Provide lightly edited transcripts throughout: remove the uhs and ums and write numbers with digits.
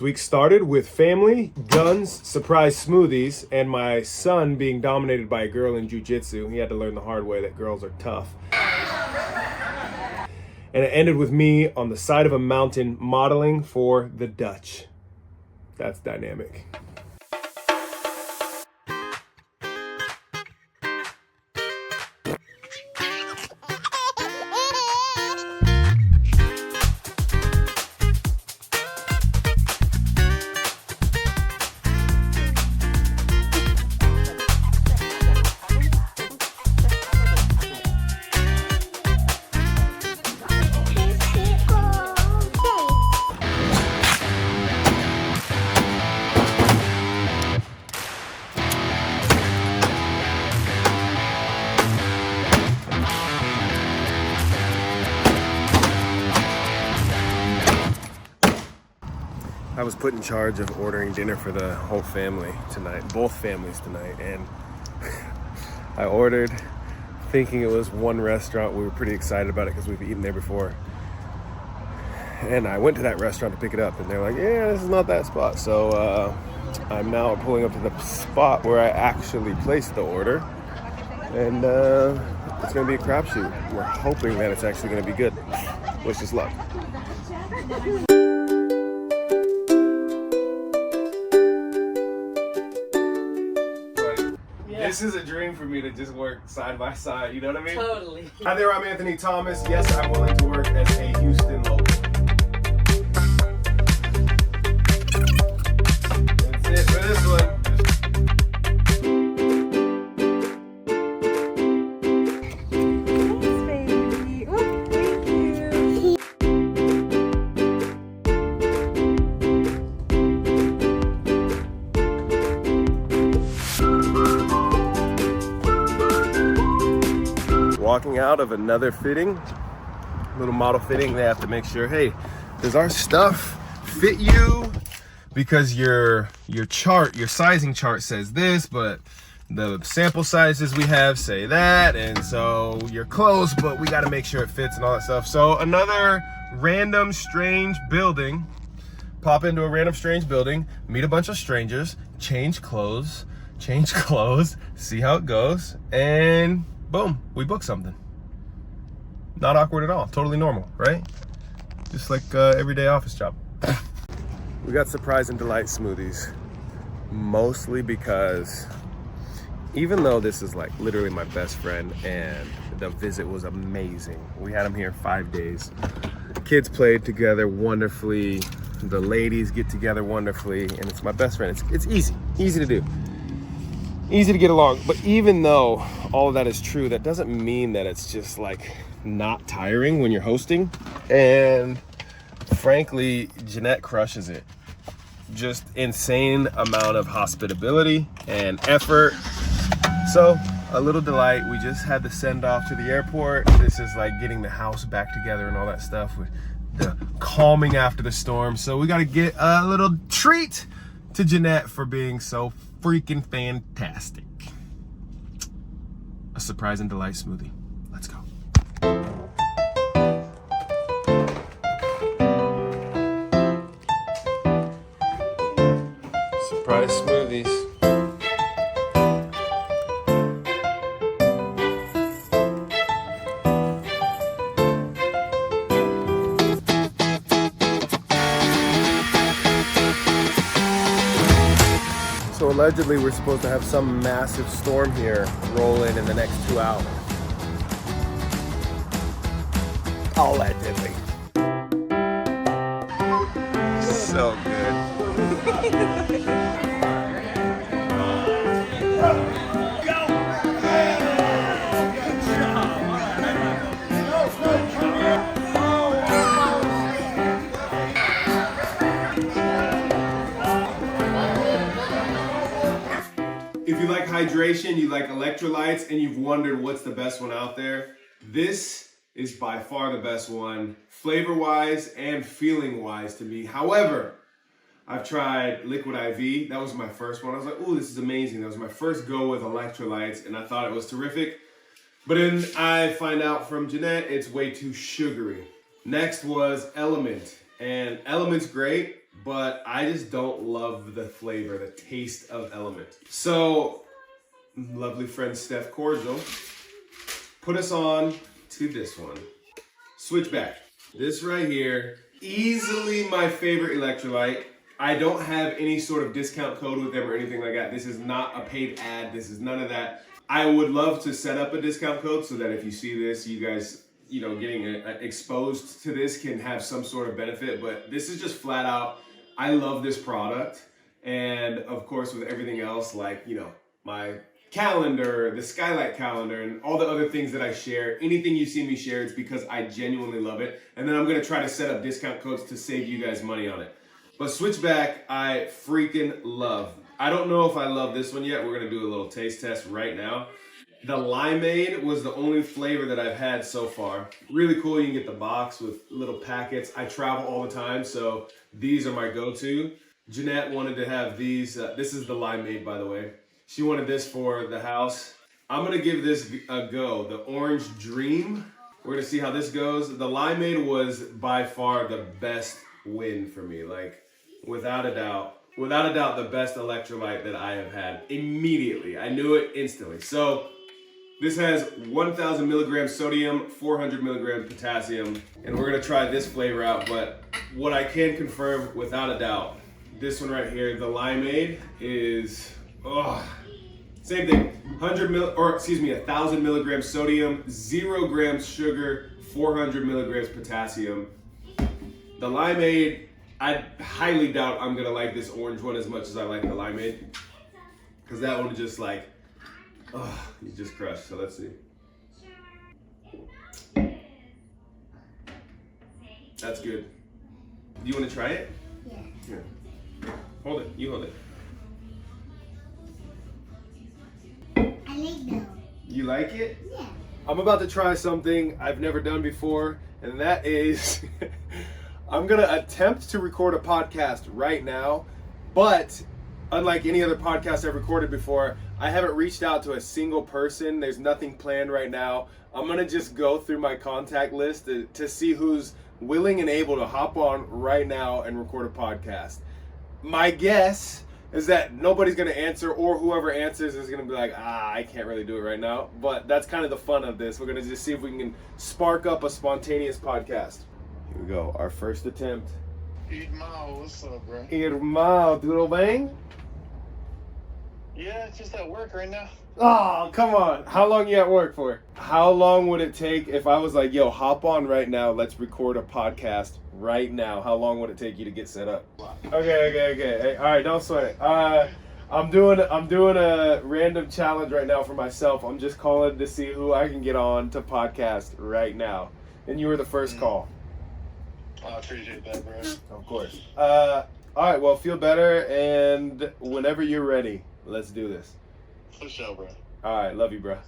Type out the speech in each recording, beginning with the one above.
This week started with family, guns, surprise smoothies, and my son being dominated by a girl in jiu-jitsu. He had to learn the hard way that girls are tough. And it ended with me on the side of a mountain modeling for the Dutch. That's dynamic. I was put in charge of ordering dinner for the whole family tonight, both families tonight, and I ordered thinking it was one restaurant. We were pretty excited about it because we've eaten there before. And I went to that restaurant to pick it up, and they're like, yeah, this is not that spot. So I'm now pulling up to the spot where I actually placed the order, and it's gonna be a crapshoot. We're hoping that it's actually gonna be good. Wish us luck. This is a dream for me to just work side by side, you know what I mean? Totally. Hi there, I'm Anthony Thomas. Yes, I'm willing to work as a Houston local. That's it for this one. Thanks, baby. Oh, thank you. Walking out of another fitting, little model fitting. They have to make sure, hey, does our stuff fit you? Because your chart, your sizing chart says this, but the sample sizes we have say that, and so you're close, but we got to make sure it fits and all that stuff. So another random strange building, pop into a random strange building, meet a bunch of strangers, change clothes, see how it goes, and boom, we book something. Not awkward at all, totally normal, right? Just like everyday office job. We got surprise and delight smoothies, mostly because even though this is like literally my best friend and the visit was amazing, we had him here 5 days. Kids played together wonderfully, the ladies get together wonderfully, and it's my best friend. It's easy to do. Easy to get along, but even though all of that is true, that doesn't mean that it's just like not tiring when you're hosting. And frankly, Jeanette crushes it. Just insane amount of hospitability and effort. So a little delight. We just had the send off to the airport. This is like getting the house back together and all that stuff with the calming after the storm. So we got to get a little treat to Jeanette for being so freaking fantastic. A surprise and delight smoothie. Let's go. Surprise smoothies. So allegedly we're supposed to have some massive storm here roll in the next 2 hours. Allegedly. So good. If you like hydration, you like electrolytes, and you've wondered what's the best one out there, this is by far the best one, flavor-wise and feeling-wise to me. However, I've tried Liquid IV. That was my first one. I was like, ooh, this is amazing. That was my first go with electrolytes, and I thought it was terrific. But then I find out from Jeanette, it's way too sugary. Next was Element, and Element's great, but I just don't love the flavor, the taste of Element. So, lovely friend Stef Corgel put us on to this one. Switchback. This right here, easily my favorite electrolyte. I don't have any sort of discount code with them or anything like that. This is not a paid ad. This is none of that. I would love to set up a discount code so that if you see this, you guys, you know, getting exposed to this can have some sort of benefit. But this is just flat out, I love this product. And of course, with everything else, like, you know, my calendar, the Skylight Calendar, and all the other things that I share, anything you see me share, it's because I genuinely love it. And then I'm gonna try to set up discount codes to save you guys money on it. But Switchback, I freaking love. I don't know if I love this one yet. We're gonna do a little taste test right now. The limeade was the only flavor that I've had so far. Really cool, you can get the box with little packets. I travel all the time, so these are my go-to. Jeanette wanted to have these. This is the limeade, by the way. She wanted this for the house. I'm gonna give this a go. The Orange Dream. We're gonna see how this goes. The limeade was by far the best win for me. Like, without a doubt, the best electrolyte that I have had immediately. I knew it instantly. So this has 1,000 milligrams sodium, 400 milligrams potassium, and we're gonna try this flavor out. But what I can confirm without a doubt, this one right here, the limeade is, same thing. 1,000 milligrams sodium, 0 grams sugar, 400 milligrams potassium. The limeade, I highly doubt I'm gonna like this orange one as much as I like the limeade, because that one just like, you just crushed. So let's see. That's good. Do you want to try it? Yeah. Here. Hold it. You hold it. I like that. You like it? Yeah. I'm about to try something I've never done before, and that is I'm gonna attempt to record a podcast right now, but unlike any other podcast I've recorded before, I haven't reached out to a single person. There's nothing planned right now. I'm gonna just go through my contact list to see who's willing and able to hop on right now and record a podcast. My guess is that nobody's gonna answer, or whoever answers is gonna be like, I can't really do it right now. But that's kind of the fun of this. We're gonna just see if we can spark up a spontaneous podcast. Here we go, our first attempt. Irmão, what's up, bro? Irmão, tudo bem? Yeah, it's just at work right now. Oh, come on. How long you at work for? How long would it take if I was like, yo, hop on right now, let's record a podcast right now? How long would it take you to get set up? Okay. Hey, all right, don't sweat it. I'm doing a random challenge right now for myself. I'm just calling to see who I can get on to podcast right now. And you were the first call. I appreciate that, bro. Of course. All right, well, feel better, and whenever you're ready, let's do this. For sure, bro. All right, love you, bro.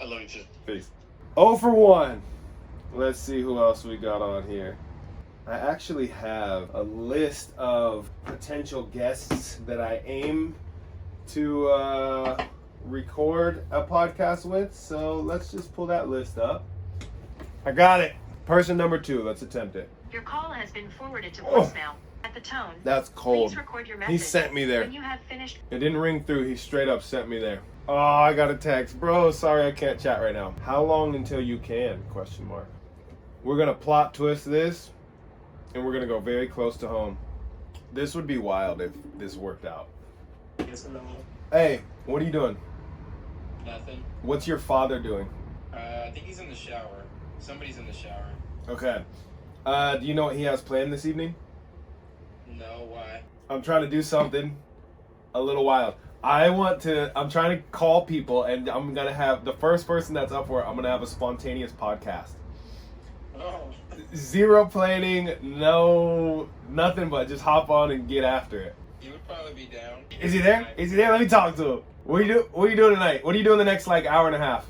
I love you too. Peace. 0 for 1. Let's see who else we got on here. I actually have a list of potential guests that I aim to record a podcast with. So let's just pull that list up. I got it. Person number 2. Let's attempt it. Your call has been forwarded to voicemail. At the tone, That's cold. please record your He message. sent me there. When you have finished. It didn't ring through. He straight up sent me there. Oh, I got a text. Bro, sorry I can't chat right now. How long until you can? Question mark. We're going to plot twist this, and we're going to go very close to home. This would be wild if this worked out. Yes, hello. Hey, what are you doing? Nothing. What's your father doing? I think he's in the shower. Somebody's in the shower. Okay. Do you know what he has planned this evening? No, why? I'm trying to do something a little wild. I'm trying to call people, and I'm going to have the first person that's up for it, I'm going to have a spontaneous podcast. Oh. Zero planning, no, nothing but just hop on and get after it. He would probably be down. Is he there? Is he there? Let me talk to him. What are you doing tonight? What are you doing the next like hour and a half?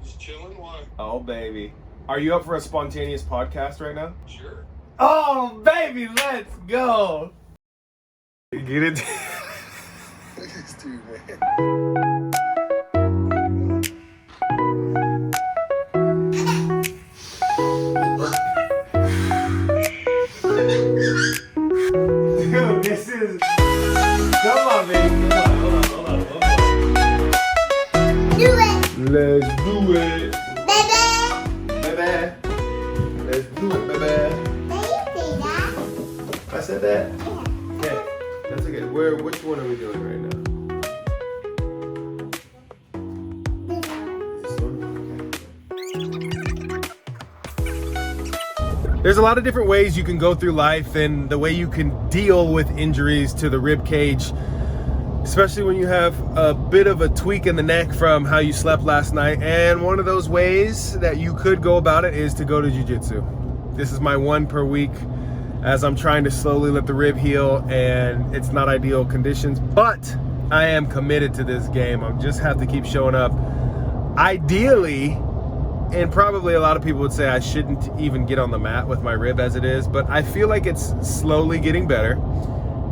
Just chilling. Why? Oh, baby. Are you up for a spontaneous podcast right now? Sure. Oh, baby, let's go. Get it? This dude, man. is. Come on, baby. Come on. Hold on. One more. Do it, Let's do it. baby. Baby. Let's do it, baby. Did you say that? I said that? Yeah. Okay. That's okay. Which one are we doing right now? This one? Okay. There's a lot of different ways you can go through life and the way you can deal with injuries to the rib cage, especially when you have a bit of a tweak in the neck from how you slept last night. And one of those ways that you could go about it is to go to jiu-jitsu. This is my one per week as I'm trying to slowly let the rib heal, and it's not ideal conditions, but I am committed to this game. I just have to keep showing up. Ideally, and probably a lot of people would say I shouldn't even get on the mat with my rib as it is, but I feel like it's slowly getting better,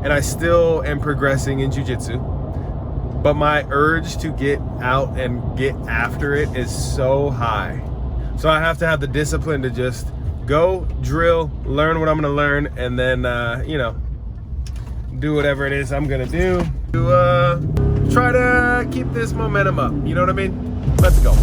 and I still am progressing in jiu-jitsu. But my urge to get out and get after it is so high. So I have to have the discipline to just go, drill, learn what I'm gonna learn, and then, you know, do whatever it is I'm gonna do to try to keep this momentum up. You know what I mean? Let's go.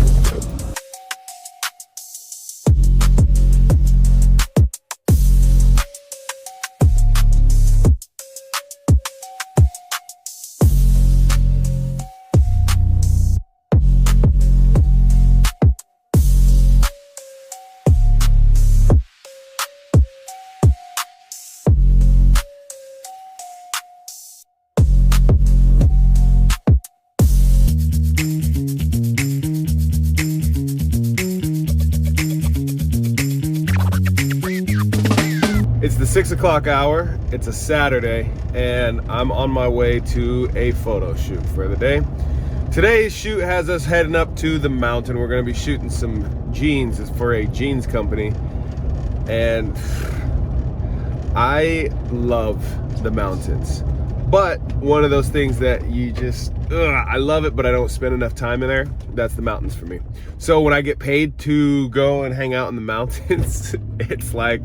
It's the 6 o'clock hour, it's a Saturday, and I'm on my way to a photo shoot for the day. Today's shoot has us heading up to the mountain. We're gonna be shooting some jeans. It's for a jeans company. And I love the mountains. But one of those things that you just, I love it, but I don't spend enough time in there. That's the mountains for me. So when I get paid to go and hang out in the mountains, it's like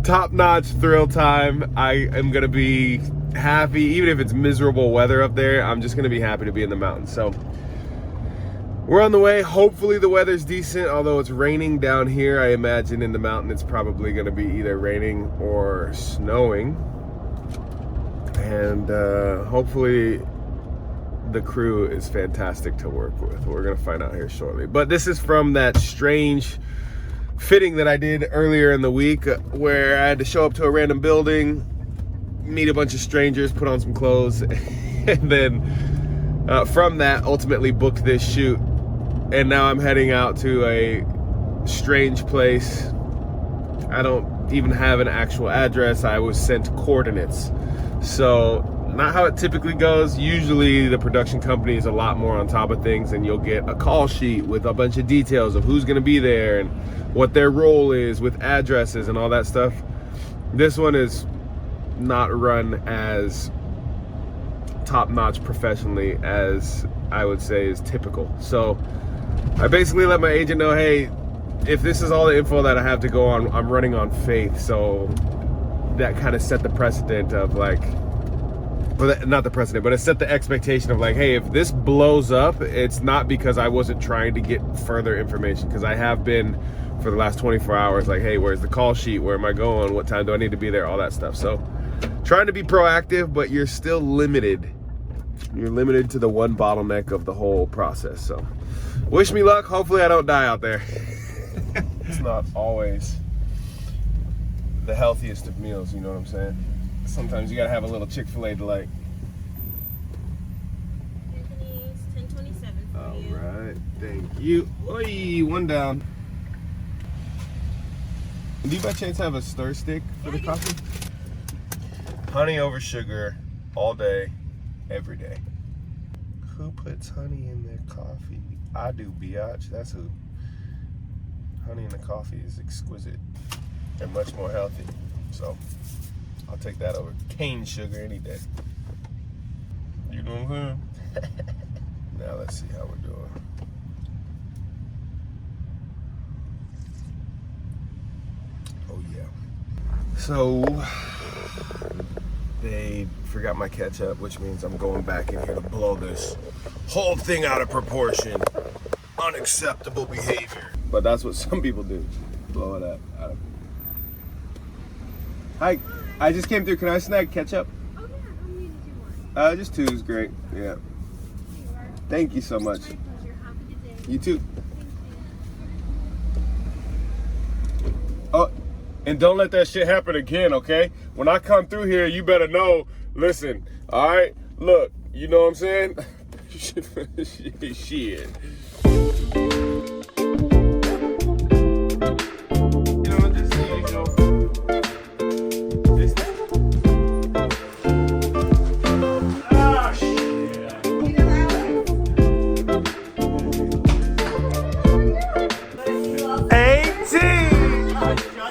top-notch thrill time. I am gonna be happy, even if it's miserable weather up there. I'm just gonna be happy to be in the mountains. So we're on the way. Hopefully the weather's decent, although it's raining down here. I imagine in the mountain it's probably gonna be either raining or snowing. And hopefully the crew is fantastic to work with. We're gonna find out here shortly. But this is from that strange fitting that I did earlier in the week where I had to show up to a random building, meet a bunch of strangers, put on some clothes, and then from that ultimately booked this shoot. And now I'm heading out to a strange place. I don't even have an actual address. I was sent coordinates. So not how it typically goes. Usually the production company is a lot more on top of things, and you'll get a call sheet with a bunch of details of who's gonna be there and what their role is with addresses and all that stuff. This one is not run as top-notch professionally as I would say is typical. So I basically let my agent know, hey, if this is all the info that I have to go on, I'm running on faith. So that kind of set the precedent of like, well, not the precedent, but it set the expectation of like, hey, if this blows up, it's not because I wasn't trying to get further information, because I have been for the last 24 hours like, hey, where's the call sheet? Where am I going? What time do I need to be there? All that stuff. So trying to be proactive, but you're still limited. You're limited to the one bottleneck of the whole process. So wish me luck. Hopefully I don't die out there. It's not always the healthiest of meals, you know what I'm saying? Sometimes you gotta have a little Chick-fil-A delight. Anthony's 1027 for you. All right, thank you. Oi, one down. Do you by chance have a stir stick for the coffee? Honey over sugar all day, every day. Who puts honey in their coffee? I do, biatch. That's who. Honey in the coffee is exquisite and much more healthy. So I'll take that over cane sugar any day. You know what I'm saying? Now let's see how we're doing. Oh yeah. So they forgot my ketchup, which means I'm going back in here to blow this whole thing out of proportion. Unacceptable behavior. But that's what some people do. Blow it up. Hi, I just came through. Can I snag ketchup? Oh, yeah. How many did you want? Just 2 is great. Yeah. Thank you so much. My pleasure. Have a good day. You too. Oh, and don't let that shit happen again, okay? When I come through here, you better know, listen, all right? Look, you know what I'm saying? Shit.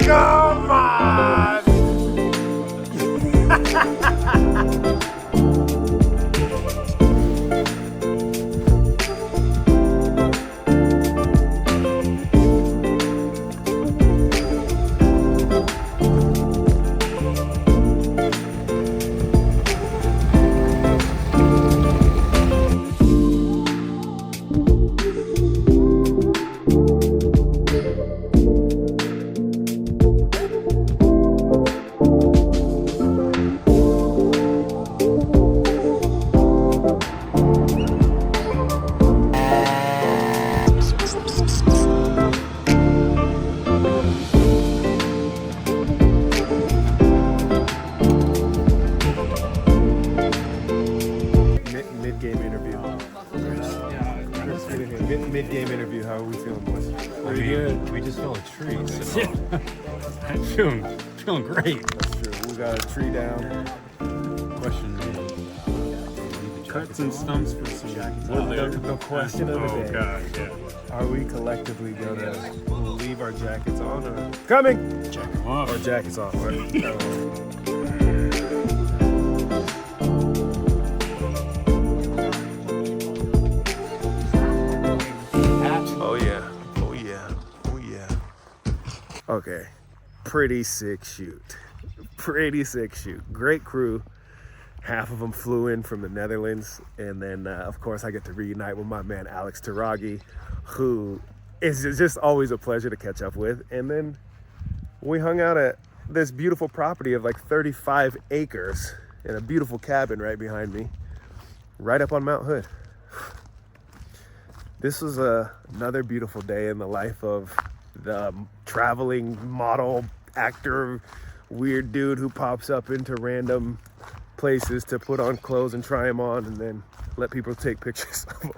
Come on! Mid-game interview, how are we feeling, boys? Pretty good. We just fell a tree. So I'm feeling great. That's true. We got a tree down. Question is, cuts and stumps for some jackets out there. The question of the day. Oh god, yeah. Are we collectively gonna leave our jackets on or coming? Jack them off. Or jackets off, right? Oh yeah. Oh yeah. Oh yeah. Okay. Pretty sick shoot. Pretty sick shoot. Great crew. Half of them flew in from the Netherlands, and then of course I get to reunite with my man Alex Taraghi, who is just always a pleasure to catch up with. And then we hung out at this beautiful property of like 35 acres in a beautiful cabin right behind me, right up on Mount Hood. This was another beautiful day in the life of the traveling model, actor, weird dude who pops up into random places to put on clothes and try them on and then let people take pictures of them.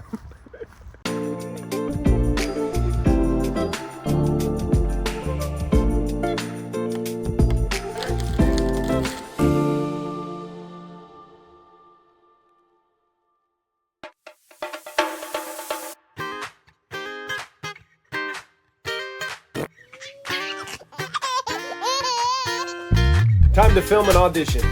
Time to film an audition.